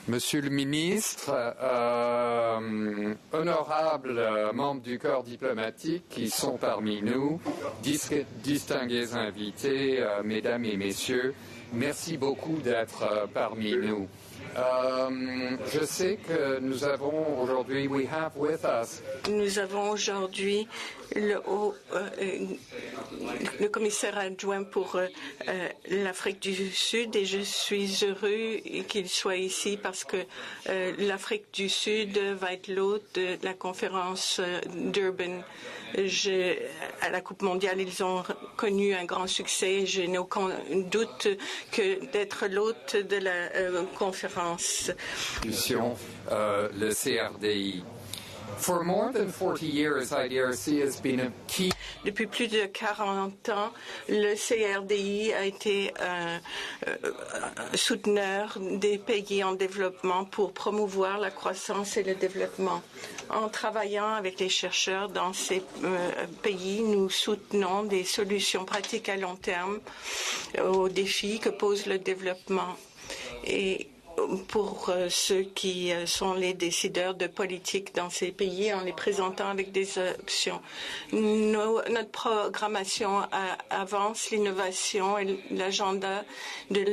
Monsieur le ministre, honorables membres du corps diplomatique qui sont parmi nous, distingués invités, mesdames et messieurs, merci beaucoup d'être parmi nous. Je sais que nous avons aujourd'hui, nous avons aujourd'hui le commissaire adjoint pour l'Afrique du Sud et je suis heureux qu'il soit ici parce que l'Afrique du Sud va être l'hôte de la conférence d'Urban. À la Coupe mondiale, ils ont connu un grand succès. Je n'ai aucun doute que d'être l'hôte de la conférence. Le CRDI. For more than 40 years, IDRC has been a key. Depuis plus de 40 ans, le CRDI a été un souteneur des pays en développement pour promouvoir la croissance et le développement. En travaillant avec les chercheurs dans ces pays, nous soutenons des solutions pratiques à long terme aux défis que pose le développement. Et pour ceux qui sont les décideurs de politique dans ces pays en les présentant avec des options. Notre programmation avance l'innovation et l'agenda de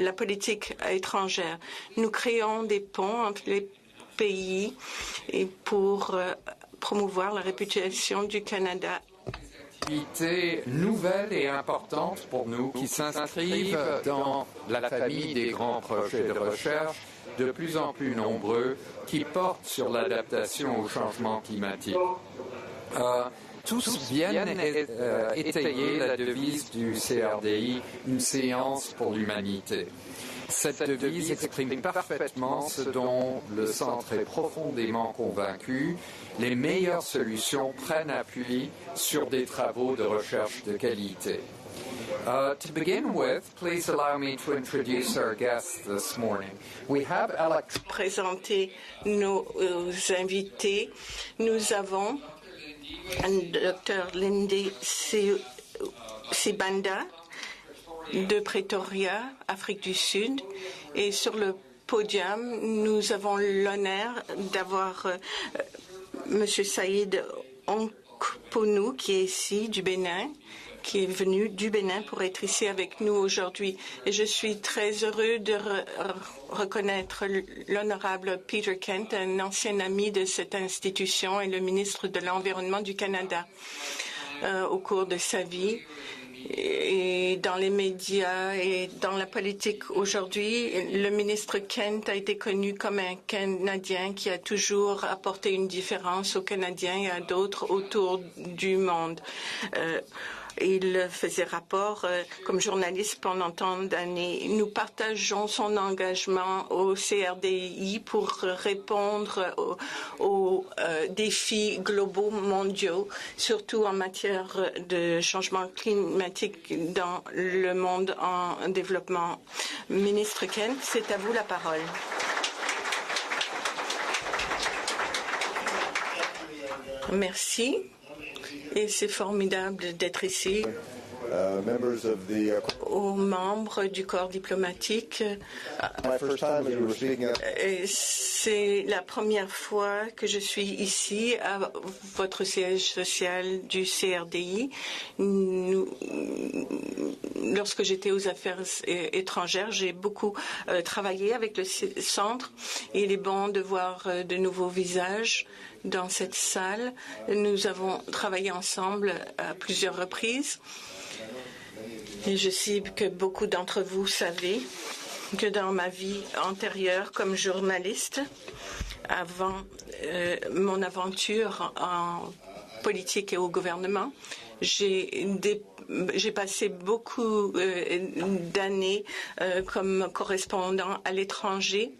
la politique étrangère. Nous créons des ponts entre les pays et pour promouvoir la réputation du Canada. Nouvelles et importantes pour nous qui s'inscrivent dans la famille des grands projets de recherche de plus en plus nombreux qui portent sur l'adaptation au changement climatique. Tous viennent étayer la devise du CRDI, une séance pour l'humanité. Cette devise exprime parfaitement ce dont le Centre est profondément convaincu. Les meilleures solutions prennent appui sur des travaux de recherche de qualité. To begin with, please allow me to introduce our guests this morning. We have présenter nos invités. Nous avons Dr. Lindy Sibanda de Pretoria, Afrique du Sud, et sur le podium, nous avons l'honneur d'avoir M. Saïd Onkponu, qui est ici du Bénin, qui est venu du Bénin pour être ici avec nous aujourd'hui. Et je suis très heureux de reconnaître l'honorable Peter Kent, un ancien ami de cette institution et le ministre de l'Environnement du Canada au cours de sa vie. Et dans les médias et dans la politique aujourd'hui, le ministre Kent a été connu comme un Canadien qui a toujours apporté une différence aux Canadiens et à d'autres autour du monde. Il faisait rapport comme journaliste pendant tant d'années. Nous partageons son engagement au CRDI pour répondre aux défis globaux mondiaux, surtout en matière de changement climatique dans le monde en développement. Ministre Kent, c'est à vous la parole. Merci. Et c'est formidable d'être ici. Aux membres du corps diplomatique, c'est la première fois que je suis ici à votre siège social du CRDI. Lorsque j'étais aux affaires étrangères, j'ai beaucoup travaillé avec le centre. Il est bon de voir de nouveaux visages dans cette salle. Nous avons travaillé ensemble à plusieurs reprises. Et je sais que beaucoup d'entre vous savez que dans ma vie antérieure comme journaliste, avant mon aventure en politique et au gouvernement, j'ai passé beaucoup d'années comme correspondant à l'étranger.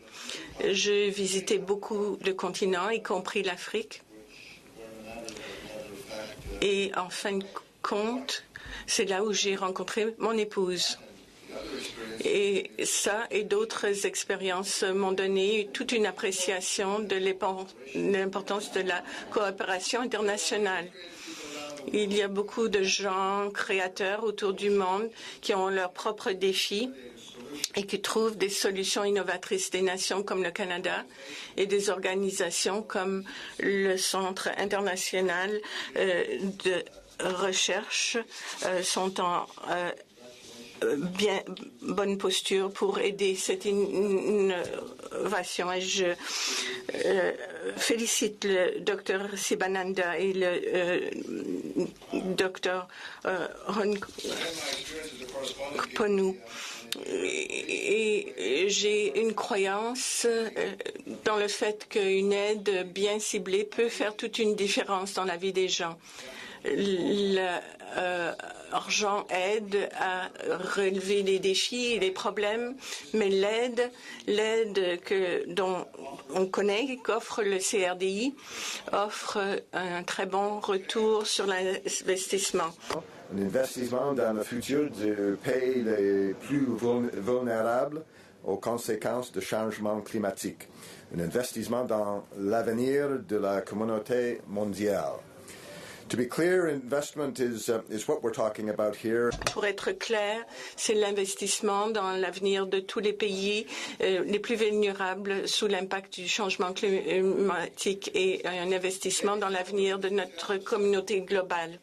J'ai visité beaucoup de continents, y compris l'Afrique. Et en fin de compte, c'est là où j'ai rencontré mon épouse. Et ça et d'autres expériences m'ont donné toute une appréciation de l'importance de la coopération internationale. Il y a beaucoup de gens créateurs autour du monde qui ont leurs propres défis et qui trouvent des solutions innovatrices. Des nations comme le Canada et des organisations comme le Centre international de recherche sont en bien bonne posture pour aider cette innovation. Et je félicite le Dr Sibananda et le Dr Ponou. Et j'ai une croyance dans le fait qu'une aide bien ciblée peut faire toute une différence dans la vie des gens. L'argent aide à relever les défis et les problèmes, mais l'aide dont on connaît, qu'offre le CRDI, offre un très bon retour sur l'investissement. Un investissement dans le futur de pays les plus vulnérables aux conséquences du changement climatique. Un investissement dans l'avenir de la communauté mondiale. To be clear, investment is what we're talking about here. Pour être clair, c'est l'investissement dans l'avenir de tous les pays les plus vulnérables sous l'impact du changement climatique et un investissement dans l'avenir de notre communauté globale.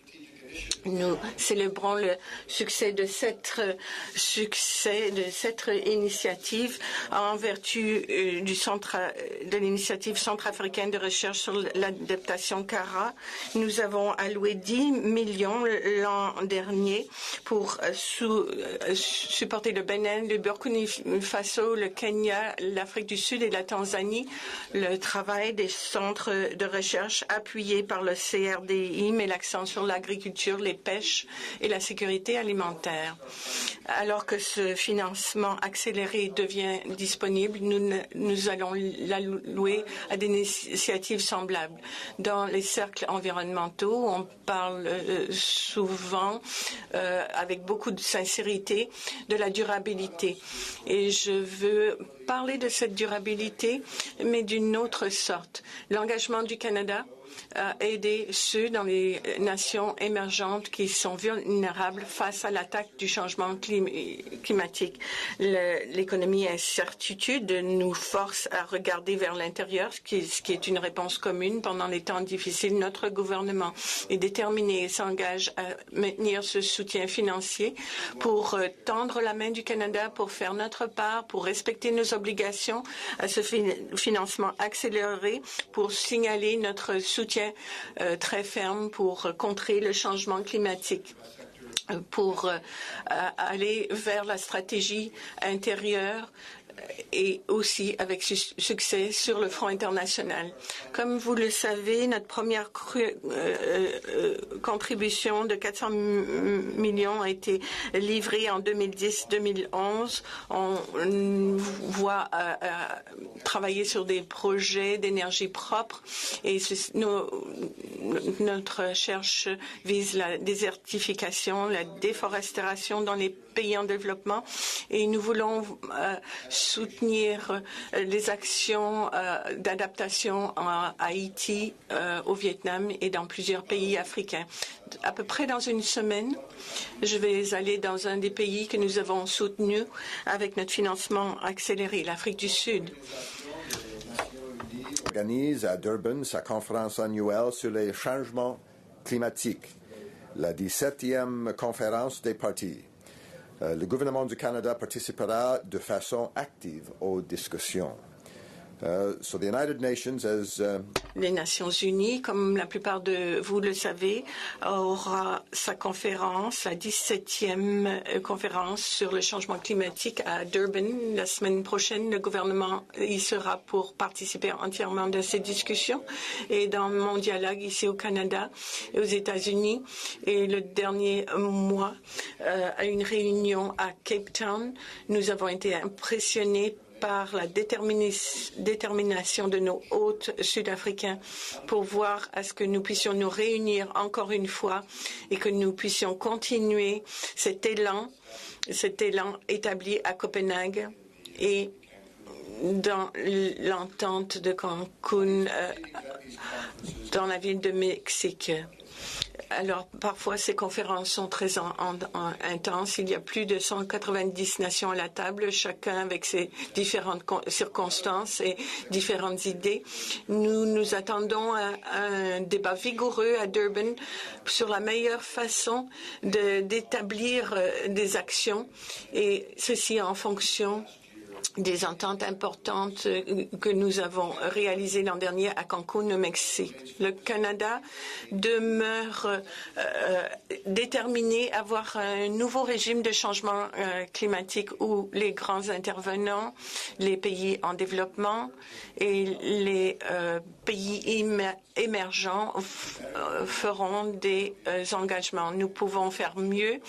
Nous célébrons le succès de cette initiative en vertu de l'initiative centrafricaine de recherche sur l'adaptation CARA. Nous avons alloué 10 millions l'an dernier pour supporter le Bénin, le Burkina Faso, le Kenya, l'Afrique du Sud et la Tanzanie. Le travail des centres de recherche appuyés par le CRDI met l'accent sur l'agriculture, les pêches et la sécurité alimentaire. Alors que ce financement accéléré devient disponible, nous allons l'allouer à des initiatives semblables. Dans les cercles environnementaux, on parle souvent, avec beaucoup de sincérité, de la durabilité. Et je veux parler de cette durabilité, mais d'une autre sorte. L'engagement du Canada à aider ceux dans les nations émergentes qui sont vulnérables face à l'attaque du changement climatique. L'économie incertitude nous force à regarder vers l'intérieur, ce qui est une réponse commune pendant les temps difficiles. Notre gouvernement est déterminé et s'engage à maintenir ce soutien financier pour tendre la main du Canada, pour faire notre part, pour respecter nos obligations à ce financement accéléré, pour signaler notre soutien très ferme pour contrer le changement climatique, pour aller vers la stratégie intérieure et aussi avec succès sur le front international. Comme vous le savez, notre première contribution de 400 millions a été livrée en 2010-2011. On voit travailler sur des projets d'énergie propre et notre recherche vise la désertification, la déforestation dans les pays en développement et nous voulons soutenir les actions d'adaptation à Haïti, au Vietnam et dans plusieurs pays africains. À peu près dans une semaine, je vais aller dans un des pays que nous avons soutenu avec notre financement accéléré, l'Afrique du Sud. Organise à Durban sa conférence annuelle sur les changements climatiques, la 17e conférence des partis. Le gouvernement du Canada participera de façon active aux discussions. So the United Nations as les Nations Unies, comme la plupart de vous le savez, aura sa conférence, la 17e conférence sur le changement climatique à Durban la semaine prochaine. Le gouvernement y sera pour participer entièrement de ces discussions. Et dans mon dialogue ici au Canada et aux États-Unis, et le dernier mois, à une réunion à Cape Town, nous avons été impressionnés par la détermination de nos hôtes sud-africains pour voir à ce que nous puissions nous réunir encore une fois et que nous puissions continuer cet élan établi à Copenhague et dans l'entente de Cancun dans la ville de Mexique. Alors, parfois, ces conférences sont très intenses. Il y a plus de 190 nations à la table, chacun avec ses différentes circonstances et différentes idées. Nous nous attendons à un débat vigoureux à Durban sur la meilleure façon d'établir des actions, et ceci en fonction des ententes importantes que nous avons réalisées l'an dernier à Cancún, au Mexique. Le Canada demeure déterminé à avoir un nouveau régime de changement climatique où les grands intervenants, les pays en développement et les pays émergents feront des engagements. Nous pouvons faire mieux.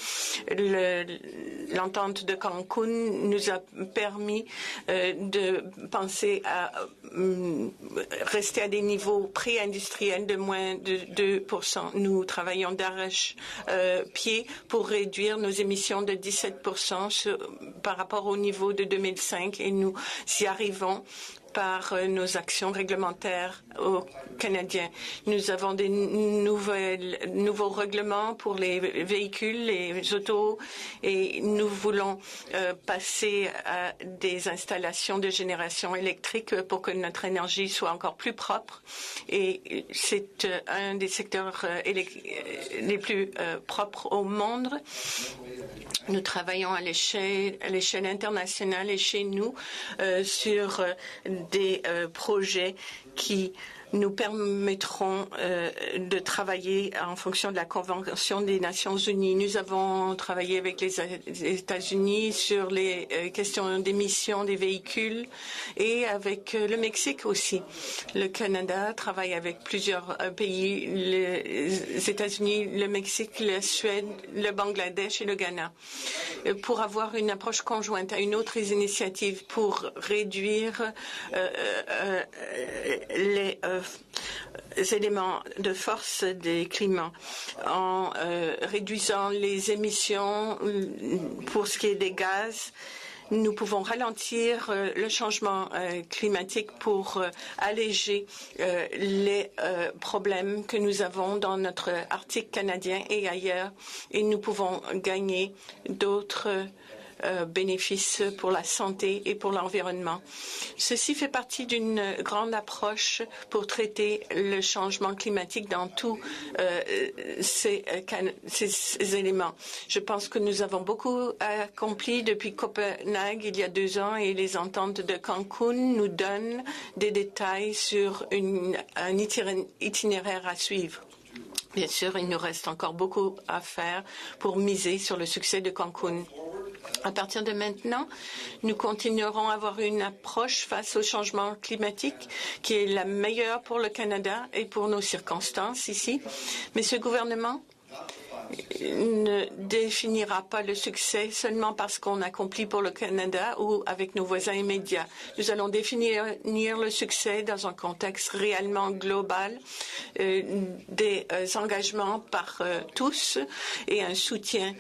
L'entente de Cancún nous a permis de penser à rester à des niveaux pré-industriels de moins de 2%. Nous travaillons d'arrache-pied pour réduire nos émissions de 17% par rapport au niveau de 2005, et nous y arrivons par nos actions réglementaires aux Canadiens. Nous avons des nouveaux règlements pour les véhicules, les autos, et nous voulons passer à des installations de génération électrique pour que notre énergie soit encore plus propre. Et c'est un des secteurs les plus propres au monde. Nous travaillons à l'échelle internationale et chez nous sur des projets qui nous permettront de travailler en fonction de la Convention des Nations Unies. Nous avons travaillé avec les États-Unis sur les questions d'émissions des véhicules et avec le Mexique aussi. Le Canada travaille avec plusieurs pays, les États-Unis, le Mexique, la Suède, le Bangladesh et le Ghana, pour avoir une approche conjointe à une autre initiative pour réduire les éléments de force des climats en réduisant les émissions pour ce qui est des gaz. Nous pouvons ralentir le changement climatique pour alléger les problèmes que nous avons dans notre Arctique canadien et ailleurs, et nous pouvons gagner d'autres bénéfices pour la santé et pour l'environnement. Ceci fait partie d'une grande approche pour traiter le changement climatique dans tous ces éléments. Je pense que nous avons beaucoup accompli depuis Copenhague il y a 2 ans, et les ententes de Cancún nous donnent des détails sur un itinéraire à suivre. Bien sûr, il nous reste encore beaucoup à faire pour miser sur le succès de Cancún. À partir de maintenant, nous continuerons à avoir une approche face au changement climatique qui est la meilleure pour le Canada et pour nos circonstances ici. Mais ce gouvernement ne définira pas le succès seulement parce qu'on accomplit pour le Canada ou avec nos voisins immédiats. Nous allons définir le succès dans un contexte réellement global, des engagements par tous et un soutien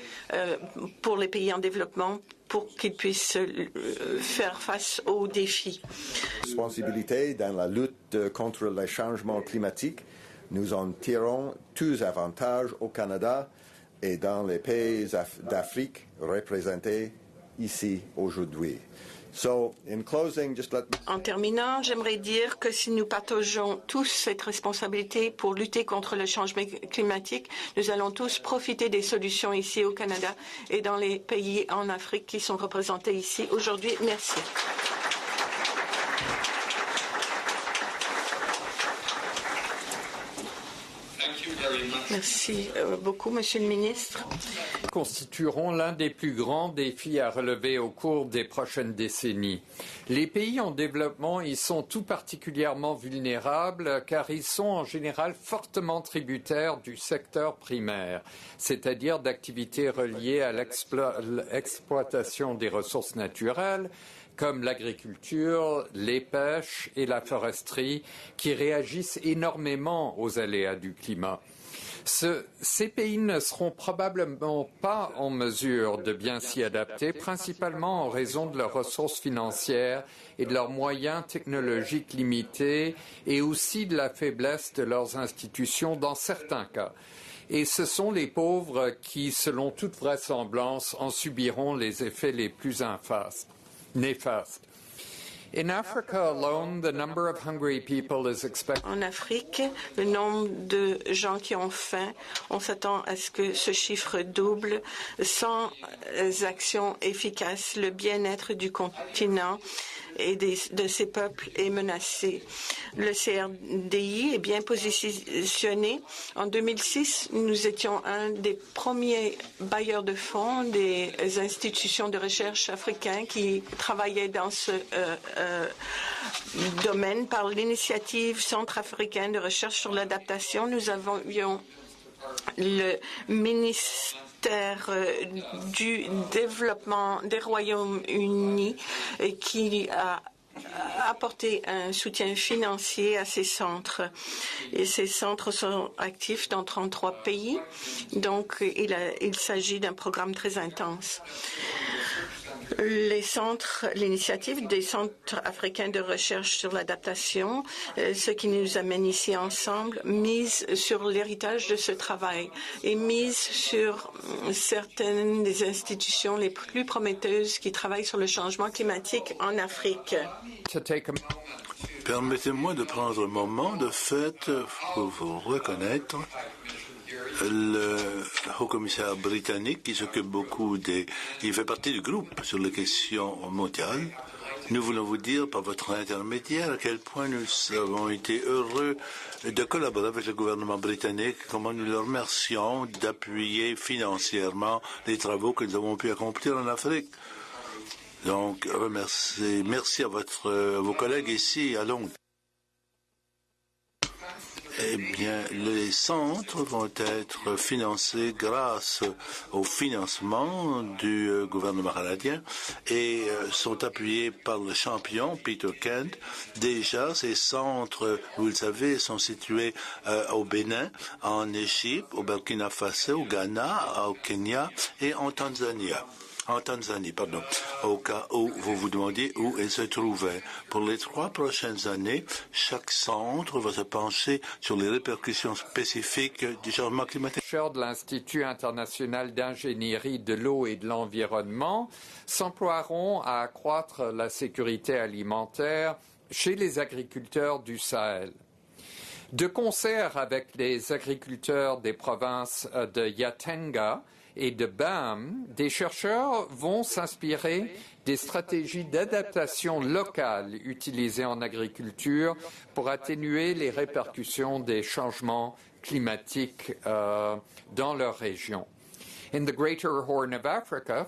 pour les pays en développement pour qu'ils puissent faire face aux défis. Responsabilité dans la lutte contre le changement climatique. Nous en tirons tous avantages au Canada et dans les pays d'Afrique représentés ici aujourd'hui. En terminant, j'aimerais dire que si nous partageons tous cette responsabilité pour lutter contre le changement climatique, nous allons tous profiter des solutions ici au Canada et dans les pays en Afrique qui sont représentés ici aujourd'hui. Merci. Merci beaucoup, Monsieur le Ministre. Constitueront l'un des plus grands défis à relever au cours des prochaines décennies. Les pays en développement y sont tout particulièrement vulnérables car ils sont en général fortement tributaires du secteur primaire, c'est-à-dire d'activités reliées à l'exploitation des ressources naturelles, comme l'agriculture, les pêches et la foresterie, qui réagissent énormément aux aléas du climat. Ces pays ne seront probablement pas en mesure de bien s'y adapter, principalement en raison de leurs ressources financières et de leurs moyens technologiques limités, et aussi de la faiblesse de leurs institutions dans certains cas. Et ce sont les pauvres qui, selon toute vraisemblance, en subiront les effets les plus néfastes. In Africa alone, the number of hungry people is expected. En Afrique, le nombre de gens qui ont faim, on s'attend à ce que ce chiffre double sans actions efficaces. Le bien-être du continent et de ces peuples est menacé. Le CRDI est bien positionné. En 2006, nous étions un des premiers bailleurs de fonds des institutions de recherche africains qui travaillaient dans ce domaine. Par l'initiative centrafricaine de recherche sur l'adaptation, nous avions le ministère du développement des Royaumes-Unis qui a apporté un soutien financier à ces centres. Et ces centres sont actifs dans 33 pays, donc il s'agit d'un programme très intense. L'initiative des centres africains de recherche sur l'adaptation, ce qui nous amène ici ensemble, mise sur l'héritage de ce travail et mise sur certaines des institutions les plus prometteuses qui travaillent sur le changement climatique en Afrique. Permettez-moi de prendre un moment de fait pour vous reconnaître le haut-commissaire britannique qui s'occupe beaucoup qui fait partie du groupe sur les questions mondiales. Nous voulons vous dire par votre intermédiaire à quel point nous avons été heureux de collaborer avec le gouvernement britannique, comment nous le remercions d'appuyer financièrement les travaux que nous avons pu accomplir en Afrique. Donc, merci à vos collègues ici à Londres. Eh bien, les centres vont être financés grâce au financement du gouvernement canadien et sont appuyés par le champion Peter Kent. Déjà, ces centres, vous le savez, sont situés au Bénin, en Égypte, au Burkina Faso, au Ghana, au Kenya et en Tanzanie, au cas où vous vous demandiez où elle se trouvait. Pour les 3 prochaines années, chaque centre va se pencher sur les répercussions spécifiques du changement climatique. Les chercheurs de l'Institut international d'ingénierie de l'eau et de l'environnement s'emploieront à accroître la sécurité alimentaire chez les agriculteurs du Sahel. De concert avec les agriculteurs des provinces de Yatenga et de BAM, des chercheurs vont s'inspirer des stratégies d'adaptation locales utilisées en agriculture pour atténuer les répercussions des changements climatiques dans leur région. In the Greater Horn of Africa,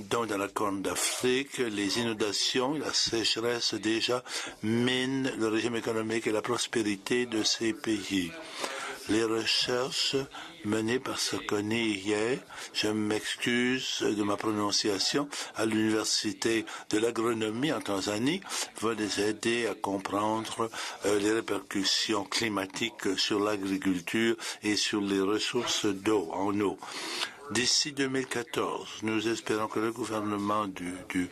dans la Corne d'Afrique, les inondations et la sécheresse déjà minent le régime économique et la prospérité de ces pays. Les recherches menées par Sokoneye, je m'excuse de ma prononciation, à l'Université de l'agronomie en Tanzanie, vont les aider à comprendre les répercussions climatiques sur l'agriculture et sur les ressources d'eau, en eau. D'ici 2014, nous espérons que le gouvernement du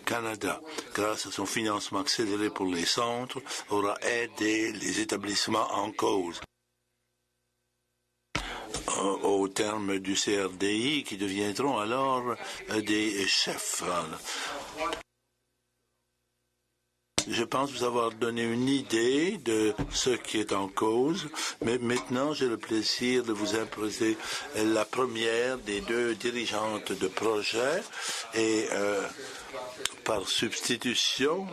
Canada, grâce à son financement accéléré pour les centres, aura aidé les établissements en cause. Au terme du CRDI, qui deviendront alors des chefs. Je pense vous avoir donné une idée de ce qui est en cause, mais maintenant j'ai le plaisir de vous imposer la première des 2 dirigeantes de projet et par substitution,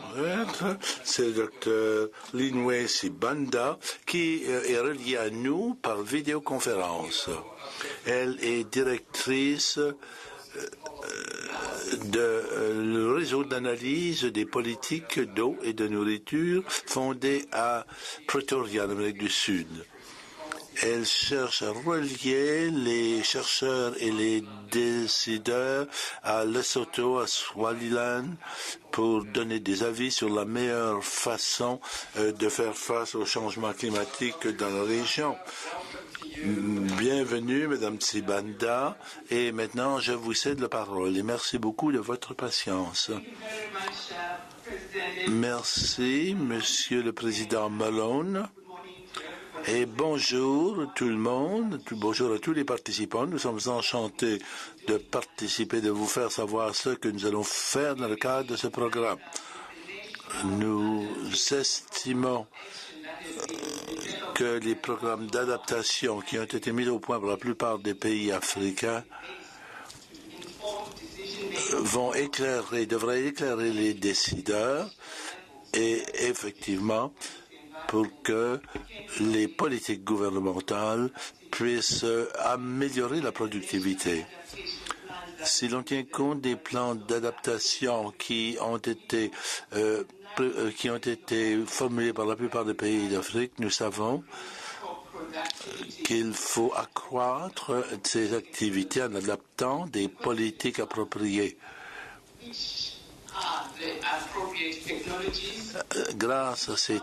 c'est le docteur Linwe Sibanda qui est relié à nous par vidéoconférence. Elle est directrice le réseau d'analyse des politiques d'eau et de nourriture fondé à Pretoria, en Amérique du Sud. Elle cherche à relier les chercheurs et les décideurs à Lesotho, à Swaliland, pour donner des avis sur la meilleure façon de faire face au changement climatique dans la région. Bienvenue, Madame Tsibanda, et maintenant je vous cède la parole et merci beaucoup de votre patience. Merci, Monsieur le Président Malone. Et bonjour tout le monde, bonjour à tous les participants. Nous sommes enchantés de participer, de vous faire savoir ce que nous allons faire dans le cadre de ce programme. Nous estimons que les programmes d'adaptation qui ont été mis au point par la plupart des pays africains devraient éclairer les décideurs et effectivement pour que les politiques gouvernementales puissent améliorer la productivité. Si l'on tient compte des plans d'adaptation qui ont été formulés par la plupart des pays d'Afrique, nous savons qu'il faut accroître ces activités en adaptant des politiques appropriées. Grâce à ces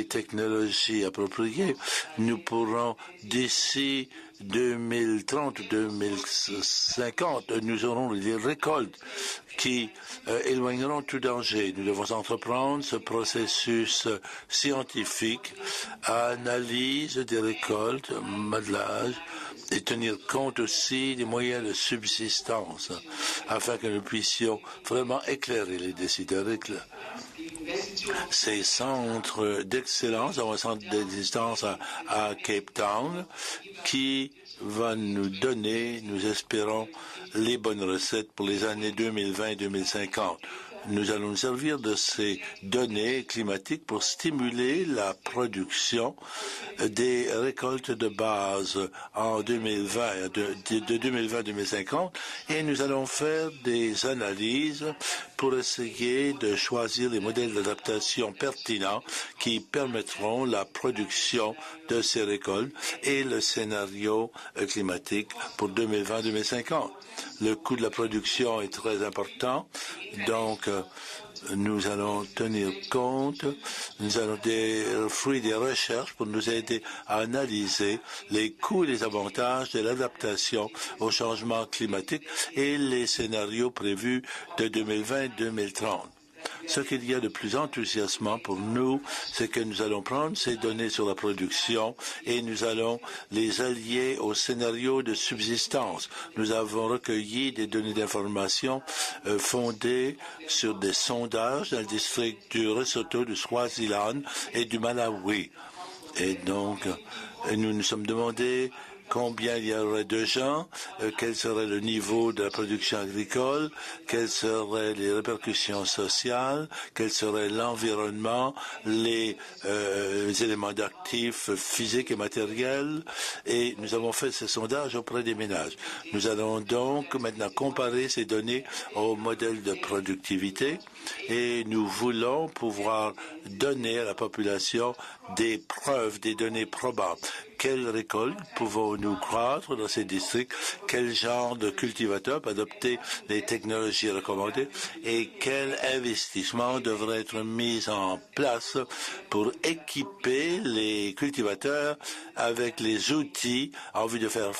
technologies appropriées, nous pourrons d'ici 2030-2050, nous aurons des récoltes qui éloigneront tout danger. Nous devons entreprendre ce processus scientifique, analyse des récoltes, modelage, et tenir compte aussi des moyens de subsistance, afin que nous puissions vraiment éclairer les décideurs. Ces centres d'excellence, un centre d'existence à Cape Town, qui va nous donner, nous espérons, les bonnes recettes pour les années 2020 et 2050. Nous allons nous servir de ces données climatiques pour stimuler la production des récoltes de base en 2020, de 2020 à 2050, et nous allons faire des analyses pour essayer de choisir les modèles d'adaptation pertinents qui permettront la production de ces récoltes et le scénario climatique pour 2020-2050. Le coût de la production est très important, donc nous allons tenir compte, nous allons des fruits des recherches pour nous aider à analyser les coûts et les avantages de l'adaptation au changement climatique et les scénarios prévus de 2020-2030. Ce qu'il y a de plus enthousiasmant pour nous, c'est que nous allons prendre ces données sur la production et nous allons les allier au scénario de subsistance. Nous avons recueilli des données d'information fondées sur des sondages dans le district du Lesotho, du Swaziland et du Malawi. Et donc, nous nous sommes demandé combien il y aurait de gens, quel serait le niveau de la production agricole, quelles seraient les répercussions sociales, quel serait l'environnement, les éléments d'actifs physiques et matériels. Et nous avons fait ce sondage auprès des ménages. Nous allons donc maintenant comparer ces données au modèle de productivité et nous voulons pouvoir donner à la population des preuves, des données probables. Quelles récoltes pouvons-nous croître dans ces districts? Quel genre de cultivateurs peuvent adopter les technologies recommandées? Et quel investissement devrait être mis en place pour équiper les cultivateurs avec les outils en vue de faire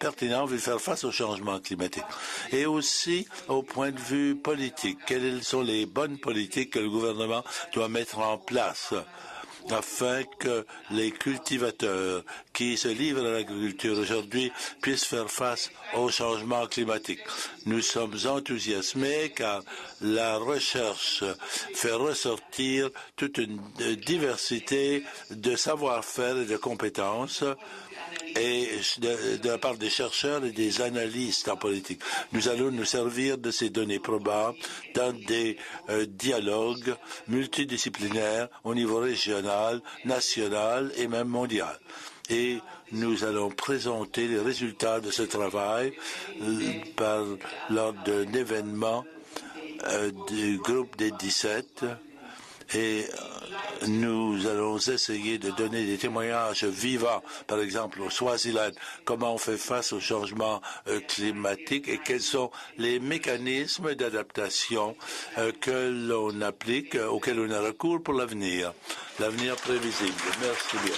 pertinents, en vue de faire face au changement climatique? Et aussi, au point de vue politique, quelles sont les bonnes politiques que le gouvernement doit mettre en place afin que les cultivateurs qui se livrent à l'agriculture aujourd'hui puissent faire face au changement climatique. Nous sommes enthousiasmés car la recherche fait ressortir toute une diversité de savoir-faire et de compétences et de la part des chercheurs et des analystes en politique. Nous allons nous servir de ces données probables dans des dialogues multidisciplinaires au niveau régional, national et même mondial. Et nous allons présenter les résultats de ce travail lors d'un événement du groupe des 17 et nous allons essayer de donner des témoignages vivants, par exemple au Swaziland, comment on fait face au changement climatique et quels sont les mécanismes d'adaptation que l'on applique, auxquels on a recours pour l'avenir prévisible. Merci bien.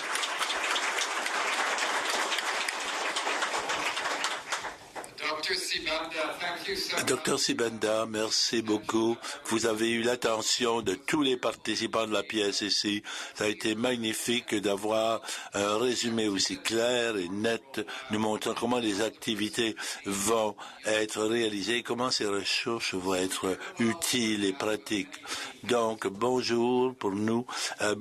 Docteur Sibanda, merci beaucoup. Vous avez eu l'attention de tous les participants de la pièce ici. Ça a été magnifique d'avoir un résumé aussi clair et net, nous montrant comment les activités vont être réalisées, comment ces ressources vont être utiles et pratiques. Donc, bonjour pour nous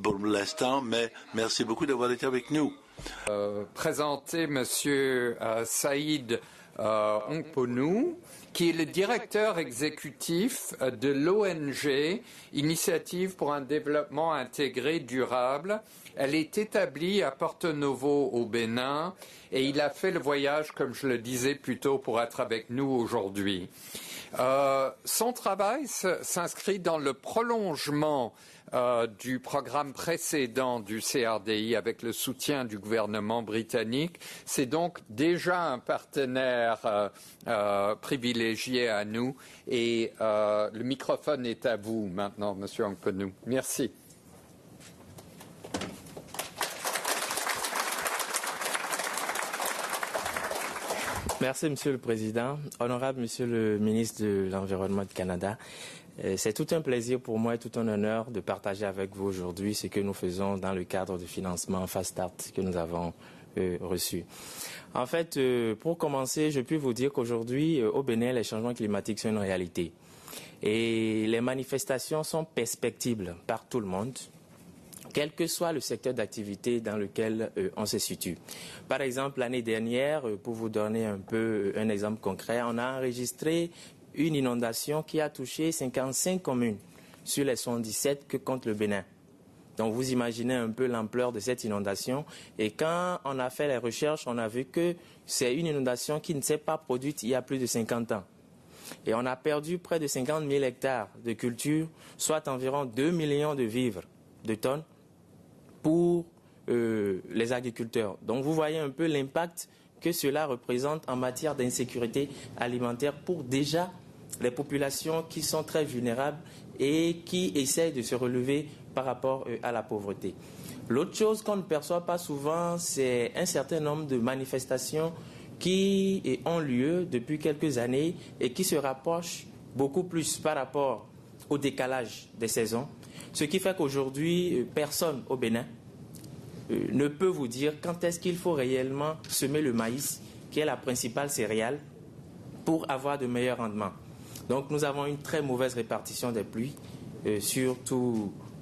pour l'instant, mais merci beaucoup d'avoir été avec nous. Présenter Monsieur Saïd Onkponou, qui est le directeur exécutif de l'ONG Initiative pour un développement intégré durable. Elle est établie à Porto Novo au Bénin et il a fait le voyage, comme je le disais plus tôt, pour être avec nous aujourd'hui. Son travail s'inscrit dans le prolongement du programme précédent du CRDI avec le soutien du gouvernement britannique. C'est donc déjà un partenaire privilégié à nous et le microphone est à vous maintenant, Monsieur Onkponou. Merci. Merci, Monsieur le Président. Honorable Monsieur le ministre de l'Environnement du Canada, c'est tout un plaisir pour moi et tout un honneur de partager avec vous aujourd'hui ce que nous faisons dans le cadre du financement Fast Start que nous avons reçu. En fait, pour commencer, je puis vous dire qu'aujourd'hui, au Bénin, les changements climatiques sont une réalité. Et les manifestations sont perspectibles par tout le monde, quel que soit le secteur d'activité dans lequel on se situe. Par exemple, l'année dernière, pour vous donner un peu un exemple concret, on a enregistré une inondation qui a touché 55 communes sur les 77 que compte le Bénin. Donc vous imaginez un peu l'ampleur de cette inondation. Et quand on a fait les recherches, on a vu que c'est une inondation qui ne s'est pas produite il y a plus de 50 ans. Et on a perdu près de 50 000 hectares de culture, soit environ 2 millions de vivres, de tonnes, pour les agriculteurs. Donc vous voyez un peu l'impact que cela représente en matière d'insécurité alimentaire pour déjà les populations qui sont très vulnérables et qui essayent de se relever par rapport à la pauvreté. L'autre chose qu'on ne perçoit pas souvent, c'est un certain nombre de manifestations qui ont lieu depuis quelques années et qui se rapprochent beaucoup plus par rapport au décalage des saisons. Ce qui fait qu'aujourd'hui, personne au Bénin ne peut vous dire quand est-ce qu'il faut réellement semer le maïs, qui est la principale céréale, pour avoir de meilleurs rendements. Donc nous avons une très mauvaise répartition des pluies sur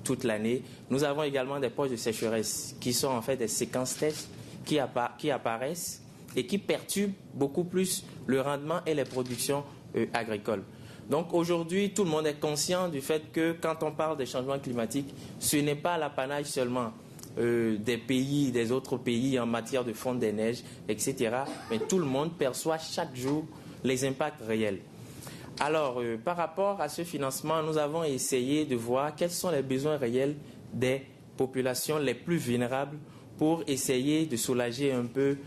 toute l'année. Nous avons également des poches de sécheresse qui sont en fait des séquences tests qui apparaissent et qui perturbent beaucoup plus le rendement et les productions agricoles. Donc aujourd'hui, tout le monde est conscient du fait que quand on parle des changements climatiques, ce n'est pas l'apanage seulement des autres pays en matière de fonte des neiges, etc. Mais tout le monde perçoit chaque jour les impacts réels. Alors, par rapport à ce financement, nous avons essayé de voir quels sont les besoins réels des populations les plus vulnérables pour essayer de soulager un peu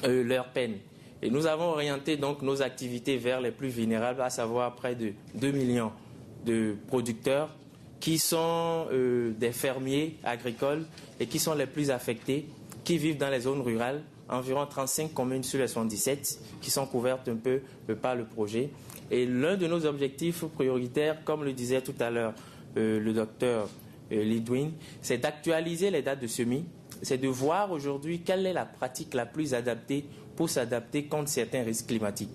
leur peine. Et nous avons orienté donc nos activités vers les plus vulnérables, à savoir près de 2 millions de producteurs qui sont des fermiers agricoles et qui sont les plus affectés, qui vivent dans les zones rurales, environ 35 communes sur les 77 qui sont couvertes un peu par le projet. Et l'un de nos objectifs prioritaires, comme le disait tout à l'heure le docteur Lidwin, c'est d'actualiser les dates de semis, c'est de voir aujourd'hui quelle est la pratique la plus adaptée pour s'adapter contre certains risques climatiques.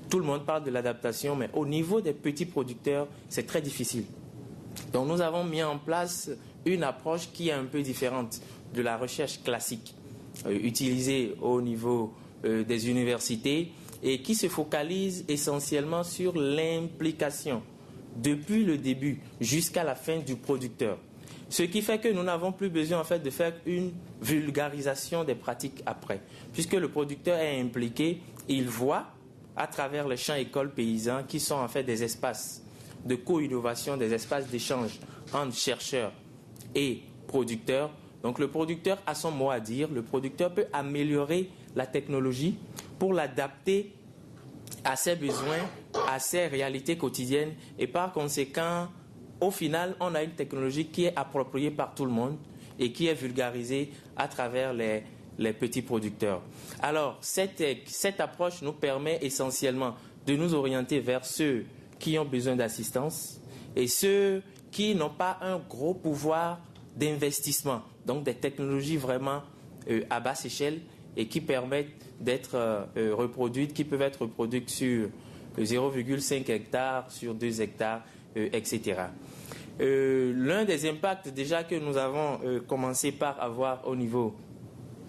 Tout le monde parle de l'adaptation, mais au niveau des petits producteurs, c'est très difficile. Donc nous avons mis en place une approche qui est un peu différente de la recherche classique utilisée au niveau des universités et qui se focalise essentiellement sur l'implication depuis le début jusqu'à la fin du producteur. Ce qui fait que nous n'avons plus besoin en fait de faire une vulgarisation des pratiques après. Puisque le producteur est impliqué, il voit à travers les champs écoles paysans qui sont en fait des espaces de co-innovation, des espaces d'échange entre chercheurs et producteurs. Donc le producteur a son mot à dire, le producteur peut améliorer la technologie pour l'adapter à ses besoins, à ses réalités quotidiennes et par conséquent, au final, on a une technologie qui est appropriée par tout le monde et qui est vulgarisée à travers les les petits producteurs. Alors, cette approche nous permet essentiellement de nous orienter vers ceux qui ont besoin d'assistance et ceux qui n'ont pas un gros pouvoir d'investissement, donc des technologies vraiment à basse échelle et qui permettent d'être reproduites, qui peuvent être reproduites sur 0,5 hectares, sur 2 hectares, etc. L'un des impacts déjà que nous avons commencé par avoir au niveau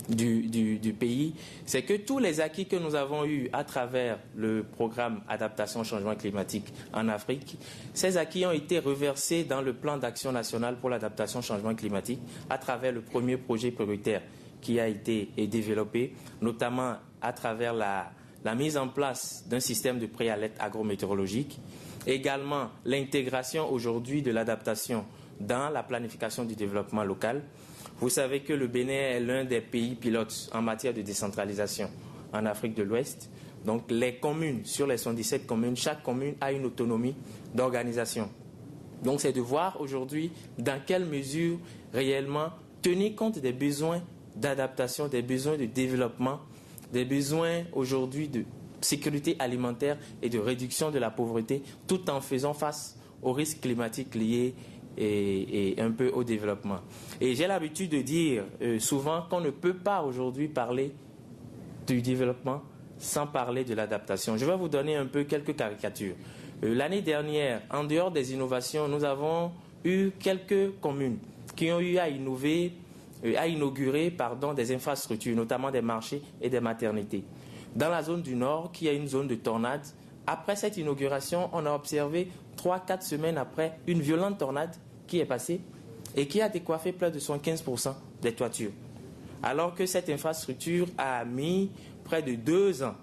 du pays, c'est que tous les acquis que nous avons eus à travers le programme Adaptation au changement climatique en Afrique, ces acquis ont été reversés dans le plan d'action national pour l'adaptation au changement climatique à travers le premier projet prioritaire qui a été développé, notamment à travers la mise en place d'un système de préalerte agrométéorologique, également l'intégration aujourd'hui de l'adaptation dans la planification du développement local. Vous savez que le Bénin est l'un des pays pilotes en matière de décentralisation en Afrique de l'Ouest. Donc les communes, sur les 77 communes, chaque commune a une autonomie d'organisation. Donc c'est de voir aujourd'hui dans quelle mesure réellement tenir compte des besoins d'adaptation, des besoins de développement, des besoins aujourd'hui de sécurité alimentaire et de réduction de la pauvreté, tout en faisant face aux risques climatiques liés et un peu au développement. Et j'ai l'habitude de dire souvent qu'on ne peut pas aujourd'hui parler du développement sans parler de l'adaptation. Je vais vous donner un peu quelques caricatures. L'année dernière, en dehors des innovations, nous avons eu quelques communes qui ont eu à inaugurer des infrastructures, notamment des marchés et des maternités. Dans la zone du Nord, qui est une zone de tornade, après cette inauguration, on a observé 3-4 semaines après une violente tornade qui est passée et qui a décoiffé près de 75% des toitures. Alors que cette infrastructure a mis près de 2 ans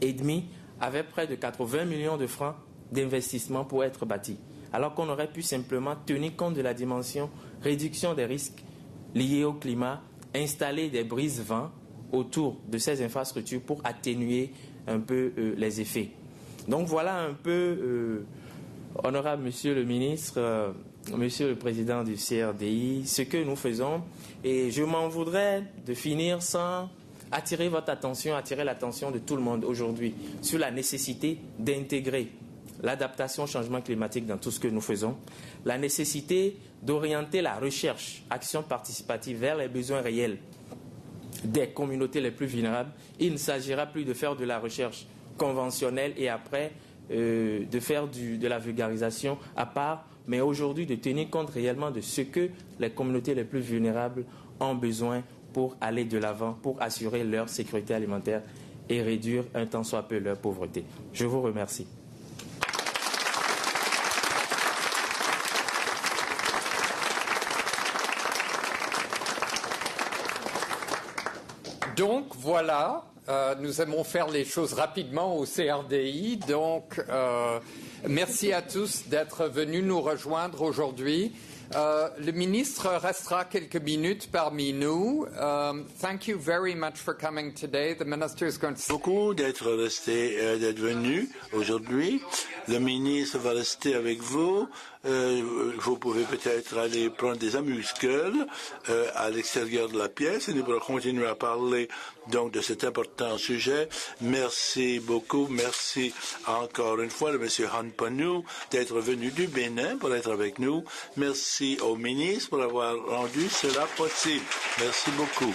et demi avec près de 80 millions de francs d'investissement pour être bâtie. Alors qu'on aurait pu simplement tenir compte de la dimension réduction des risques liés au climat, installer des brises-vents autour de ces infrastructures pour atténuer un peu les effets. Donc voilà un peu, honorable Monsieur le ministre, Monsieur le Président du CRDI, ce que nous faisons. Et je m'en voudrais de finir sans attirer votre attention, attirer l'attention de tout le monde aujourd'hui sur la nécessité d'intégrer l'adaptation au changement climatique dans tout ce que nous faisons, la nécessité d'orienter la recherche, action participative vers les besoins réels des communautés les plus vulnérables. Il ne s'agira plus de faire de la recherche conventionnelle et après de faire de la vulgarisation à part, mais aujourd'hui de tenir compte réellement de ce que les communautés les plus vulnérables ont besoin pour aller de l'avant, pour assurer leur sécurité alimentaire et réduire un tant soit peu leur pauvreté. Je vous remercie. Donc voilà, nous aimons faire les choses rapidement au CRDI. Donc merci à tous d'être venus nous rejoindre aujourd'hui. Le ministre restera quelques minutes parmi nous. Thank you very much for coming today. The minister is going to... Beaucoup d'être venu aujourd'hui. Le ministre va rester avec vous. Vous pouvez peut-être aller prendre des amuse-gueules à l'extérieur de la pièce et nous pourrons continuer à parler donc de cet important sujet. Merci beaucoup. Merci encore une fois à M. Han Panu d'être venu du Bénin pour être avec nous. Merci au ministre pour avoir rendu cela possible. Merci beaucoup.